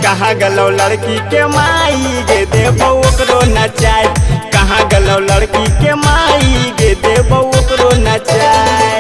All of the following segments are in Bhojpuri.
कहाँ गलो लड़की के माई गे देबो ओकरो नचाए। कहाँ गलो लड़की के माई गे देबो ओकरो नचाए।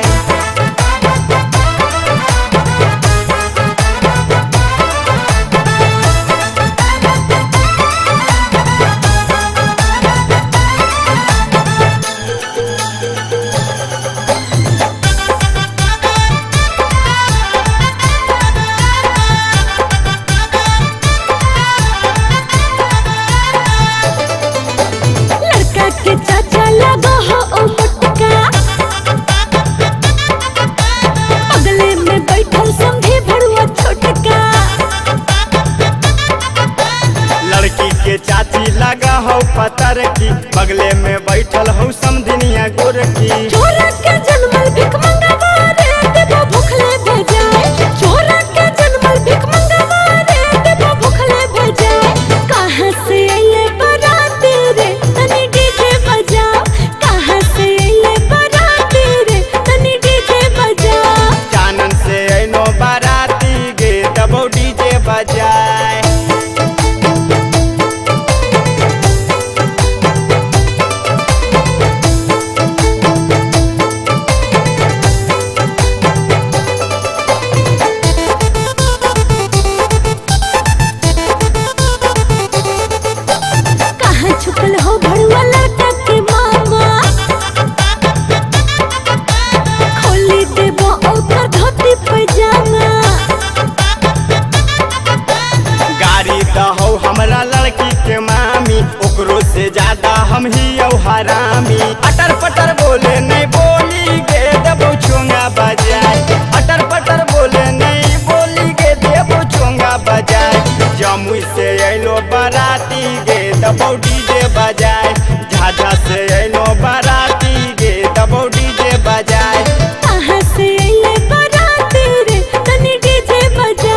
लड़की के चाची लगा हो पतर की, बगले में बैठल हो समधिनिया गोरकी। चोरा के जन्मल भिख मंगवा रे देबो भूखले भेजाए। चोरा के जन्मल भिख मंगवा रे देबो भूखले भेजाए। कहाँ से अइले बराती रे तनी डीजे बजाओ। कहाँ से अइले बराती रे तनी डीजे बजाओ। चानन से ऐनो बाराती गे देबो डीजे बजाए। छुपल हो भड़ुआ लड़का के मामा, खोली देबो ओकर धोती पैजामा। गाड़ी दहो हमरा लड़की के मामी, ओकरो से ज्यादा हम ही हरामी। अटर पटर बोले नहीं बोली गे देबो चोंगा बजाए। अटर पटर बोले नहीं बोली गे देबो चोंगा बजाए। जमुई से अइलो बाराती गे देबो डीजे बजाए। झाझा से अइलो बाराती गे देबो डीजे बजाए। कहाँ से अइले बाराती रे तनी डीजे बजा।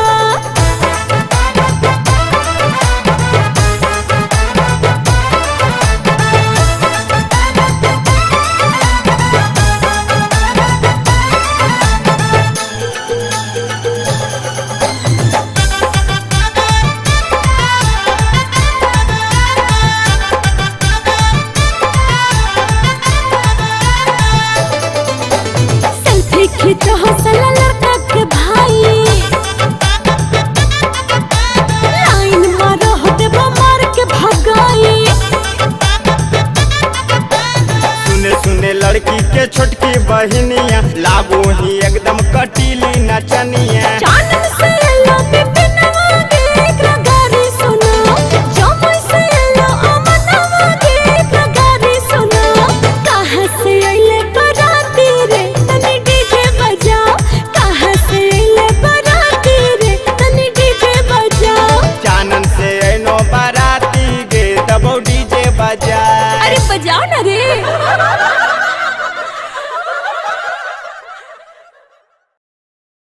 खींचो हौसला लड़का के भाई, लाइन मारो हो देबो मार के भगाई। सुने सुने लड़की के छोटकी बहिनिया, लागो ही एकदम कटीली नचनिया। चानन से अइलो बिपिनवा गे एकरा गारी सुनो। जमुई से अइलो अमनवा गे एकरा गारी सुनो। कहाँ से अइले बाराती रे तनी डीजे बजाओ। कहाँ से अइले बाराती रे तनी डीजे बजाओ। चानन से ऐनो बाराती गे देबो डीजे बजाए। अरे बजाओ ना रे।